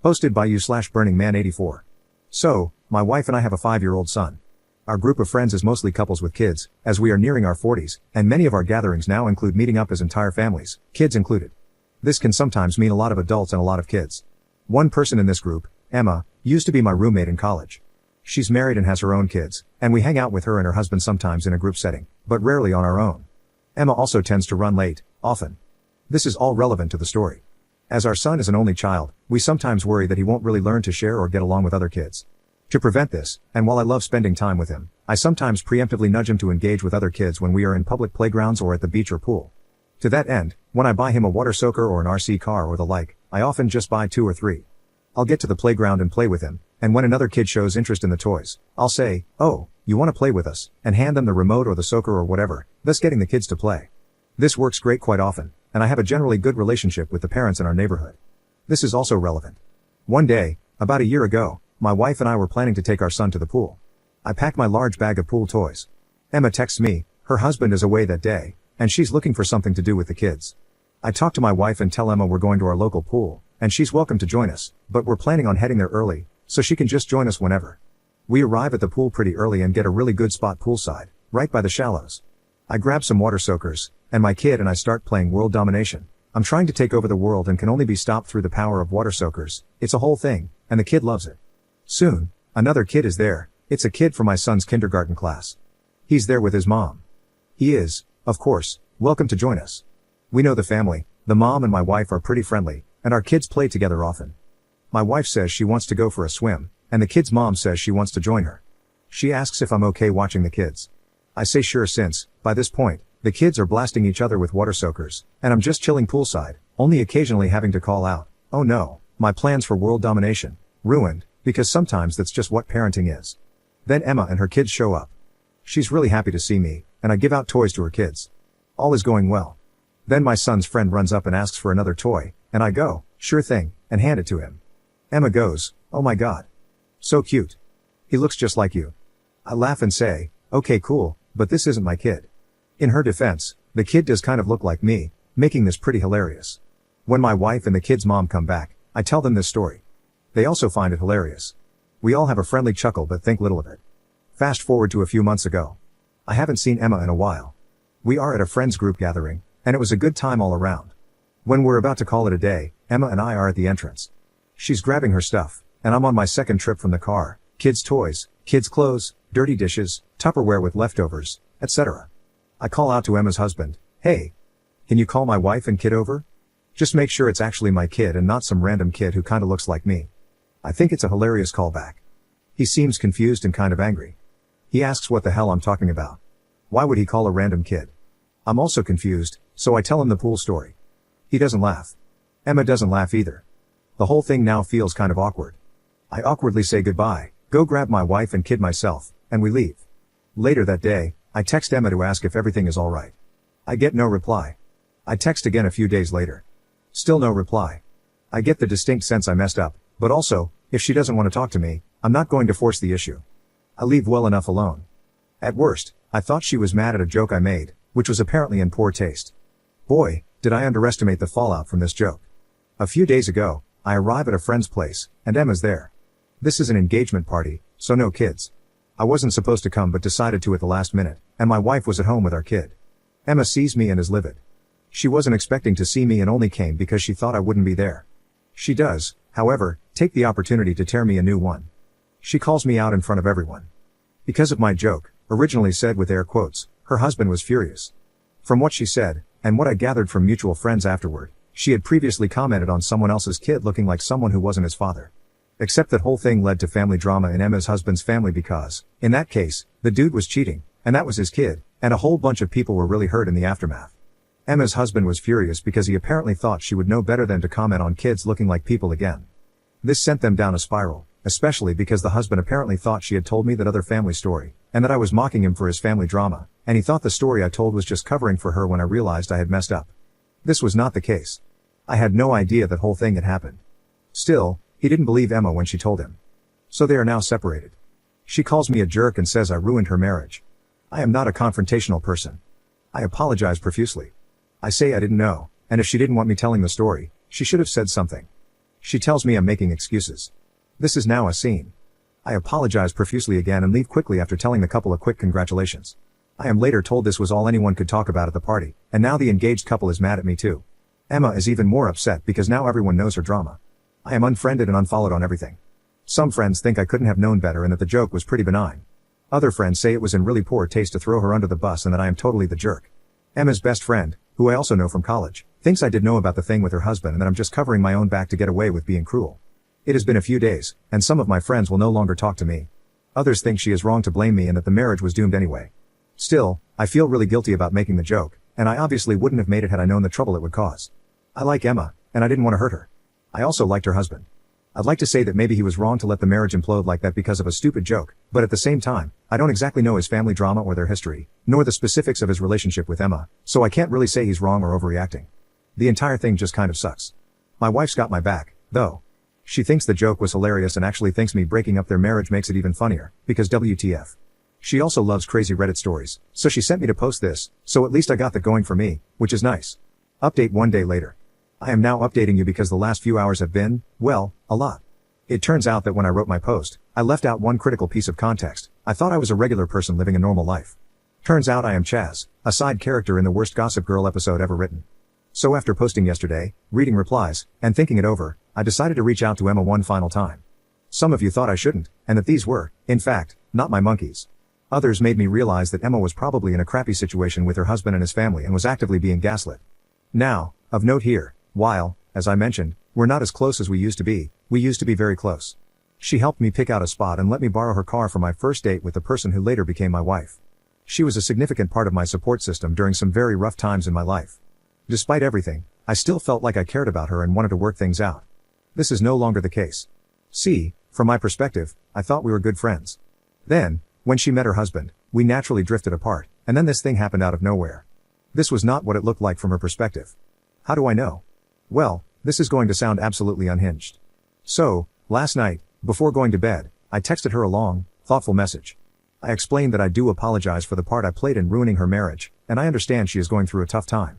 Hosted by you/BurningMan84. So, my wife and I have a 5-year-old son. Our group of friends is mostly couples with kids, as we are nearing our 40s, and many of our gatherings now include meeting up as entire families, kids included. This can sometimes mean a lot of adults and a lot of kids. One person in this group, Emma, used to be my roommate in college. She's married and has her own kids, and we hang out with her and her husband sometimes in a group setting, but rarely on our own. Emma also tends to run late, often. This is all relevant to the story. As our son is an only child, we sometimes worry that he won't really learn to share or get along with other kids. To prevent this, and while I love spending time with him, I sometimes preemptively nudge him to engage with other kids when we are in public playgrounds or at the beach or pool. To that end, when I buy him a water soaker or an RC car or the like, I often just buy 2 or 3. I'll get to the playground and play with him, and when another kid shows interest in the toys, I'll say, "Oh, you want to play with us," and hand them the remote or the soaker or whatever, thus getting the kids to play. This works great quite often, and I have a generally good relationship with the parents in our neighborhood. This is also relevant. One day, about a year ago, my wife and I were planning to take our son to the pool. I packed my large bag of pool toys. Emma texts me, her husband is away that day, and she's looking for something to do with the kids. I talk to my wife and tell Emma we're going to our local pool, and she's welcome to join us, but we're planning on heading there early, so she can just join us whenever. We arrive at the pool pretty early and get a really good spot poolside, right by the shallows. I grab some water soakers, and my kid and I start playing World Domination. I'm trying to take over the world and can only be stopped through the power of water soakers. It's a whole thing, and the kid loves it. Soon, another kid is there. It's a kid from my son's kindergarten class. He's there with his mom. He is, of course, welcome to join us. We know the family, the mom and my wife are pretty friendly, and our kids play together often. My wife says she wants to go for a swim, and the kid's mom says she wants to join her. She asks if I'm okay watching the kids. I say sure since, by this point, the kids are blasting each other with water soakers, and I'm just chilling poolside, only occasionally having to call out, "Oh no, my plans for World Domination, ruined," because sometimes that's just what parenting is. Then Emma and her kids show up. She's really happy to see me, and I give out toys to her kids. All is going well. Then my son's friend runs up and asks for another toy, and I go, "Sure thing," and hand it to him. Emma goes, "Oh my god. So cute. He looks just like you." I laugh and say, "Okay cool, but this isn't my kid." In her defense, the kid does kind of look like me, making this pretty hilarious. When my wife and the kid's mom come back, I tell them this story. They also find it hilarious. We all have a friendly chuckle but think little of it. Fast forward to a few months ago. I haven't seen Emma in a while. We are at a friends group gathering, and it was a good time all around. When we're about to call it a day, Emma and I are at the entrance. She's grabbing her stuff, and I'm on my second trip from the car, kids' toys, kids' clothes, dirty dishes, Tupperware with leftovers, etc. I call out to Emma's husband, "Hey, can you call my wife and kid over? Just make sure it's actually my kid and not some random kid who kinda looks like me." I think it's a hilarious callback. He seems confused and kind of angry. He asks what the hell I'm talking about. Why would he call a random kid? I'm also confused, so I tell him the pool story. He doesn't laugh. Emma doesn't laugh either. The whole thing now feels kind of awkward. I awkwardly say goodbye, go grab my wife and kid myself, and we leave. Later that day, I text Emma to ask if everything is alright. I get no reply. I text again a few days later. Still no reply. I get the distinct sense I messed up, but also, if she doesn't want to talk to me, I'm not going to force the issue. I leave well enough alone. At worst, I thought she was mad at a joke I made, which was apparently in poor taste. Boy, did I underestimate the fallout from this joke. A few days ago, I arrive at a friend's place, and Emma's there. This is an engagement party, so no kids. I wasn't supposed to come but decided to at the last minute, and my wife was at home with our kid. Emma sees me and is livid. She wasn't expecting to see me and only came because she thought I wouldn't be there. She does, however, take the opportunity to tear me a new one. She calls me out in front of everyone. Because of my joke, originally said with air quotes, her husband was furious. From what she said, and what I gathered from mutual friends afterward, she had previously commented on someone else's kid looking like someone who wasn't his father. Except that whole thing led to family drama in Emma's husband's family because, in that case, the dude was cheating, and that was his kid, and a whole bunch of people were really hurt in the aftermath. Emma's husband was furious because he apparently thought she would know better than to comment on kids looking like people again. This sent them down a spiral, especially because the husband apparently thought she had told me that other family story, and that I was mocking him for his family drama, and he thought the story I told was just covering for her when I realized I had messed up. This was not the case. I had no idea that whole thing had happened. Still, he didn't believe Emma when she told him. So they are now separated. She calls me a jerk and says I ruined her marriage. I am not a confrontational person. I apologize profusely. I say I didn't know, and if she didn't want me telling the story, she should have said something. She tells me I'm making excuses. This is now a scene. I apologize profusely again and leave quickly after telling the couple a quick congratulations. I am later told this was all anyone could talk about at the party, and now the engaged couple is mad at me too. Emma is even more upset because now everyone knows her drama. I am unfriended and unfollowed on everything. Some friends think I couldn't have known better and that the joke was pretty benign. Other friends say it was in really poor taste to throw her under the bus and that I am totally the jerk. Emma's best friend, who I also know from college, thinks I did know about the thing with her husband and that I'm just covering my own back to get away with being cruel. It has been a few days, and some of my friends will no longer talk to me. Others think she is wrong to blame me and that the marriage was doomed anyway. Still, I feel really guilty about making the joke, and I obviously wouldn't have made it had I known the trouble it would cause. I like Emma, and I didn't want to hurt her. I also liked her husband. I'd like to say that maybe he was wrong to let the marriage implode like that because of a stupid joke, but at the same time, I don't exactly know his family drama or their history, nor the specifics of his relationship with Emma, so I can't really say he's wrong or overreacting. The entire thing just kind of sucks. My wife's got my back, though. She thinks the joke was hilarious and actually thinks me breaking up their marriage makes it even funnier, because WTF. She also loves crazy Reddit stories, so she sent me to post this, so at least I got that going for me, which is nice. Update 1 day later. I am now updating you because the last few hours have been, well, a lot. It turns out that when I wrote my post, I left out one critical piece of context. I thought I was a regular person living a normal life. Turns out I am Chaz, a side character in the worst Gossip Girl episode ever written. So after posting yesterday, reading replies, and thinking it over, I decided to reach out to Emma one final time. Some of you thought I shouldn't, and that these were, in fact, not my monkeys. Others made me realize that Emma was probably in a crappy situation with her husband and his family and was actively being gaslit. Now, of note here, while, as I mentioned, we're not as close as we used to be very close. She helped me pick out a spot and let me borrow her car for my first date with the person who later became my wife. She was a significant part of my support system during some very rough times in my life. Despite everything, I still felt like I cared about her and wanted to work things out. This is no longer the case. See, from my perspective, I thought we were good friends. Then, when she met her husband, we naturally drifted apart, and then this thing happened out of nowhere. This was not what it looked like from her perspective. How do I know? Well, this is going to sound absolutely unhinged. So, last night, before going to bed, I texted her a long, thoughtful message. I explained that I do apologize for the part I played in ruining her marriage, and I understand she is going through a tough time.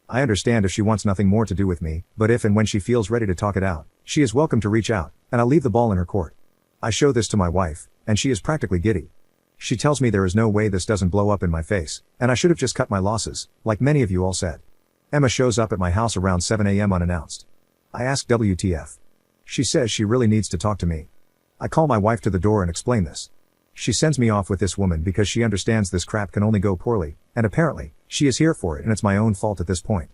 I understand if she wants nothing more to do with me, but if and when she feels ready to talk it out, she is welcome to reach out, and I'll leave the ball in her court. I show this to my wife, and she is practically giddy. She tells me there is no way this doesn't blow up in my face, and I should have just cut my losses, like many of you all said. Emma shows up at my house around 7 a.m. unannounced. I ask WTF. She says she really needs to talk to me. I call my wife to the door and explain this. She sends me off with this woman because she understands this crap can only go poorly, and apparently, she is here for it and it's my own fault at this point.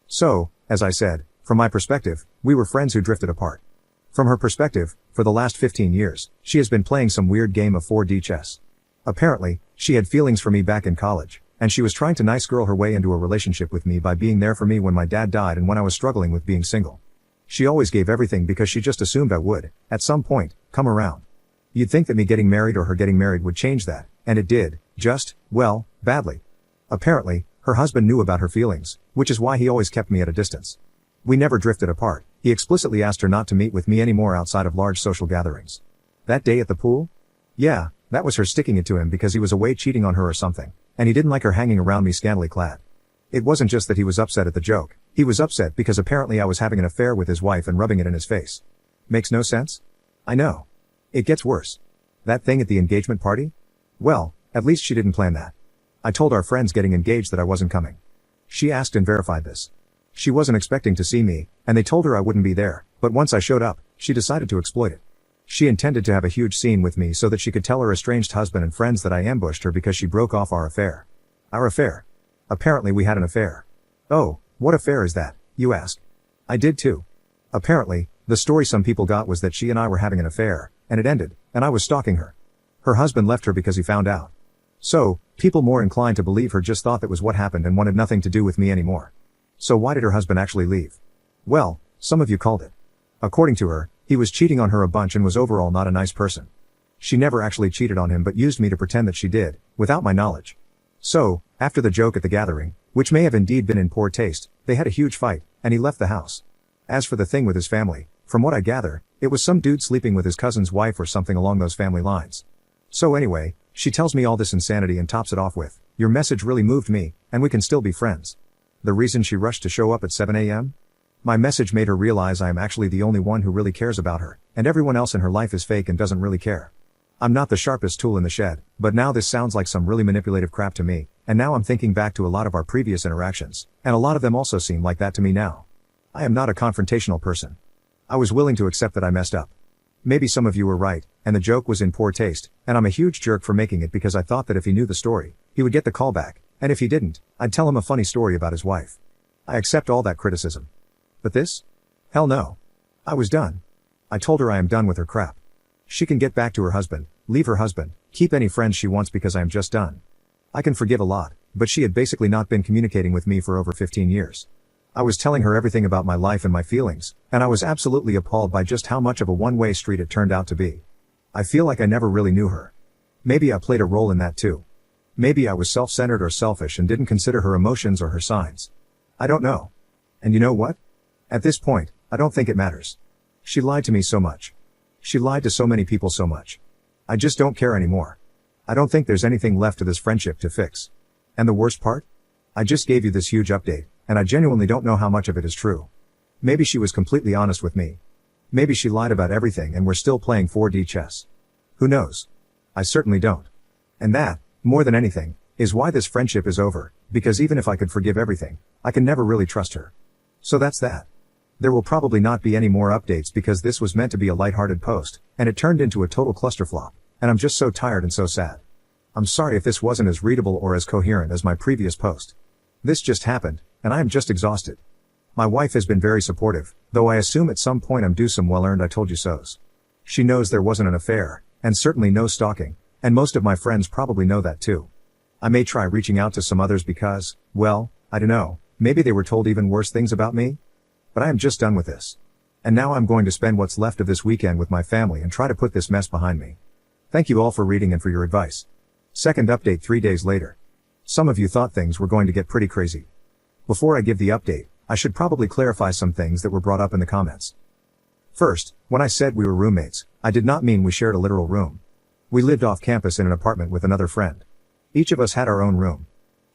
So, as I said, from my perspective, we were friends who drifted apart. From her perspective, for the last 15 years, she has been playing some weird game of 4D chess. Apparently, she had feelings for me back in college, and she was trying to nice girl her way into a relationship with me by being there for me when my dad died and when I was struggling with being single. She always gave everything because she just assumed I would, at some point, come around. You'd think that me getting married or her getting married would change that, and it did, just, well, badly. Apparently, her husband knew about her feelings, which is why he always kept me at a distance. We never drifted apart. He explicitly asked her not to meet with me anymore outside of large social gatherings. That day at the pool? Yeah, that was her sticking it to him because he was away cheating on her or something, and he didn't like her hanging around me scantily clad. It wasn't just that he was upset at the joke, he was upset because apparently I was having an affair with his wife and rubbing it in his face. Makes no sense? I know. It gets worse. That thing at the engagement party? Well, at least she didn't plan that. I told our friends getting engaged that I wasn't coming. She asked and verified this. She wasn't expecting to see me, and they told her I wouldn't be there, but once I showed up, she decided to exploit it. She intended to have a huge scene with me so that she could tell her estranged husband and friends that I ambushed her because she broke off our affair. Our affair. Apparently we had an affair. Oh, what affair is that, you ask? I did too. Apparently, the story some people got was that she and I were having an affair, and it ended, and I was stalking her. Her husband left her because he found out. So, people more inclined to believe her just thought that was what happened and wanted nothing to do with me anymore. So why did her husband actually leave? Well, some of you called it. According to her, he was cheating on her a bunch and was overall not a nice person. She never actually cheated on him but used me to pretend that she did, without my knowledge. So, after the joke at the gathering, which may have indeed been in poor taste, they had a huge fight, and he left the house. As for the thing with his family, from what I gather, it was some dude sleeping with his cousin's wife or something along those family lines. So anyway, she tells me all this insanity and tops it off with, "Your message really moved me, and we can still be friends." The reason she rushed to show up at 7 a.m.? My message made her realize I am actually the only one who really cares about her, and everyone else in her life is fake and doesn't really care. I'm not the sharpest tool in the shed, but now this sounds like some really manipulative crap to me, and now I'm thinking back to a lot of our previous interactions, and a lot of them also seem like that to me now. I am not a confrontational person. I was willing to accept that I messed up. Maybe some of you were right, and the joke was in poor taste, and I'm a huge jerk for making it because I thought that if he knew the story, he would get the call back, and if he didn't, I'd tell him a funny story about his wife. I accept all that criticism. But this? Hell no. I was done. I told her I am done with her crap. She can get back to her husband, leave her husband, keep any friends she wants because I am just done. I can forgive a lot, but she had basically not been communicating with me for over 15 years. I was telling her everything about my life and my feelings, and I was absolutely appalled by just how much of a one-way street it turned out to be. I feel like I never really knew her. Maybe I played a role in that too. Maybe I was self-centered or selfish and didn't consider her emotions or her signs. I don't know. And you know what? At this point, I don't think it matters. She lied to me so much. She lied to so many people so much. I just don't care anymore. I don't think there's anything left to this friendship to fix. And the worst part? I just gave you this huge update, and I genuinely don't know how much of it is true. Maybe she was completely honest with me. Maybe she lied about everything and we're still playing 4D chess. Who knows? I certainly don't. And that, more than anything, is why this friendship is over, because even if I could forgive everything, I can never really trust her. So that's that. There will probably not be any more updates because this was meant to be a lighthearted post, and it turned into a total clusterflop, and I'm just so tired and so sad. I'm sorry if this wasn't as readable or as coherent as my previous post. This just happened, and I am just exhausted. My wife has been very supportive, though I assume at some point I'm due some well-earned I told you so's. She knows there wasn't an affair, and certainly no stalking, and most of my friends probably know that too. I may try reaching out to some others because, well, I don't know, maybe they were told even worse things about me? But I am just done with this. And now I'm going to spend what's left of this weekend with my family and try to put this mess behind me. Thank you all for reading and for your advice. Second update 3 days later. Some of you thought things were going to get pretty crazy. Before I give the update, I should probably clarify some things that were brought up in the comments. First, when I said we were roommates, I did not mean we shared a literal room. We lived off campus in an apartment with another friend. Each of us had our own room.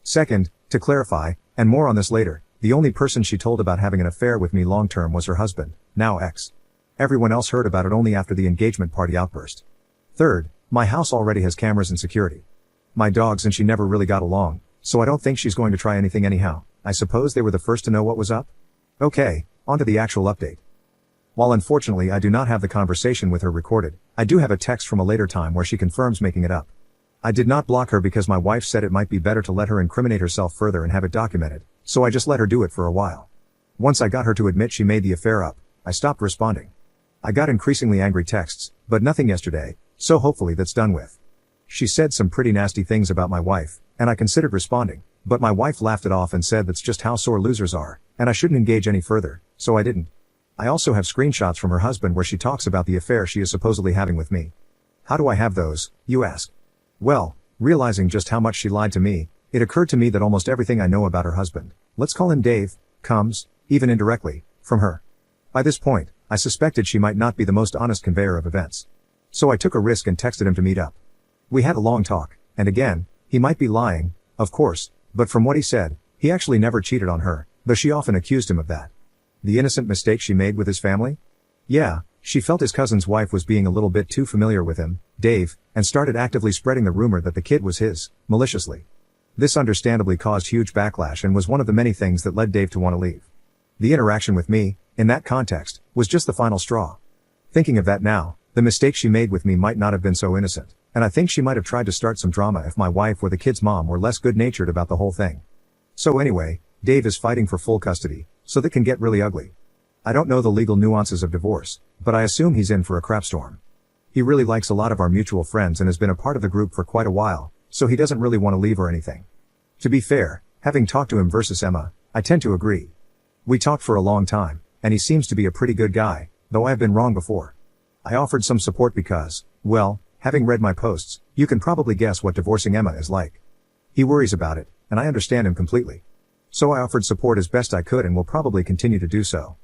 Second, to clarify, and more on this later, the only person she told about having an affair with me long-term was her husband, now ex. Everyone else heard about it only after the engagement party outburst. Third, my house already has cameras and security. My dogs and she never really got along, so I don't think she's going to try anything anyhow. I suppose they were the first to know what was up? Okay, on to the actual update. While unfortunately I do not have the conversation with her recorded, I do have a text from a later time where she confirms making it up. I did not block her because my wife said it might be better to let her incriminate herself further and have it documented, so I just let her do it for a while. Once I got her to admit she made the affair up, I stopped responding. I got increasingly angry texts, but nothing yesterday, so hopefully that's done with. She said some pretty nasty things about my wife, and I considered responding, but my wife laughed it off and said that's just how sore losers are, and I shouldn't engage any further, so I didn't. I also have screenshots from her husband where she talks about the affair she is supposedly having with me. How do I have those, you ask? Well, realizing just how much she lied to me, it occurred to me that almost everything I know about her husband, let's call him Dave, comes, even indirectly, from her. By this point, I suspected she might not be the most honest conveyor of events. So I took a risk and texted him to meet up. We had a long talk, and again, he might be lying, of course, but from what he said, he actually never cheated on her, though she often accused him of that. The innocent mistake she made with his family? Yeah, she felt his cousin's wife was being a little bit too familiar with him, Dave, and started actively spreading the rumor that the kid was his, maliciously. This understandably caused huge backlash and was one of the many things that led Dave to want to leave. The interaction with me, in that context, was just the final straw. Thinking of that now, the mistake she made with me might not have been so innocent, and I think she might have tried to start some drama if my wife or the kid's mom were less good-natured about the whole thing. So anyway, Dave is fighting for full custody, so that can get really ugly. I don't know the legal nuances of divorce, but I assume he's in for a crapstorm. He really likes a lot of our mutual friends and has been a part of the group for quite a while, so he doesn't really want to leave or anything. To be fair, having talked to him versus Emma, I tend to agree. We talked for a long time, and he seems to be a pretty good guy, though I have been wrong before. I offered some support because, well, having read my posts, you can probably guess what divorcing Emma is like. He worries about it, and I understand him completely. So I offered support as best I could and will probably continue to do so.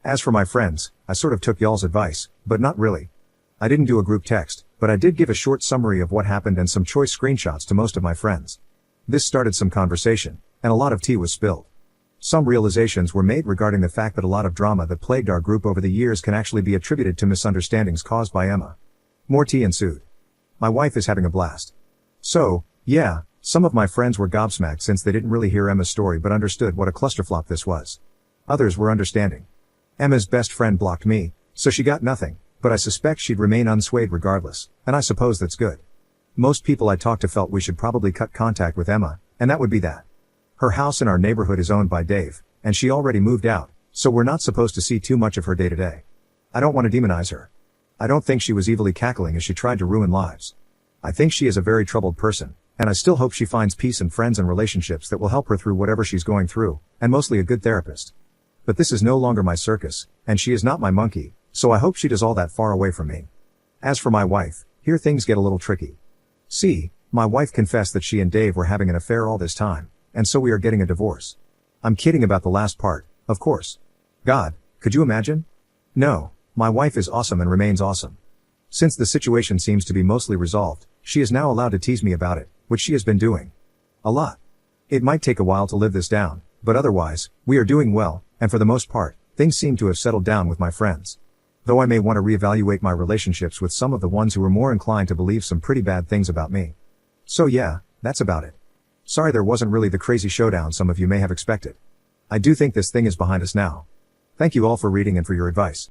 As for my friends, I sort of took y'all's advice, but not really. I didn't do a group text, but I did give a short summary of what happened and some choice screenshots to most of my friends. This started some conversation, and a lot of tea was spilled. Some realizations were made regarding the fact that a lot of drama that plagued our group over the years can actually be attributed to misunderstandings caused by Emma. More tea ensued. My wife is having a blast. So, yeah, some of my friends were gobsmacked since they didn't really hear Emma's story but understood what a clusterflop this was. Others were understanding. Emma's best friend blocked me, so she got nothing, but I suspect she'd remain unswayed regardless, and I suppose that's good. Most people I talked to felt we should probably cut contact with Emma, and that would be that. Her house in our neighborhood is owned by Dave, and she already moved out, so we're not supposed to see too much of her day to day. I don't want to demonize her. I don't think she was evilly cackling as she tried to ruin lives. I think she is a very troubled person, and I still hope she finds peace and friends and relationships that will help her through whatever she's going through, and mostly a good therapist. But this is no longer my circus, and she is not my monkey, so I hope she does all that far away from me. As for my wife, here things get a little tricky. See, my wife confessed that she and Dave were having an affair all this time, and so we are getting a divorce. I'm kidding about the last part, of course. God, could you imagine? No, my wife is awesome and remains awesome. Since the situation seems to be mostly resolved, she is now allowed to tease me about it, which she has been doing. A lot. It might take a while to live this down, but otherwise, we are doing well, and for the most part, things seem to have settled down with my friends. Though I may want to reevaluate my relationships with some of the ones who are more inclined to believe some pretty bad things about me. So yeah, that's about it. Sorry there wasn't really the crazy showdown some of you may have expected. I do think this thing is behind us now. Thank you all for reading and for your advice.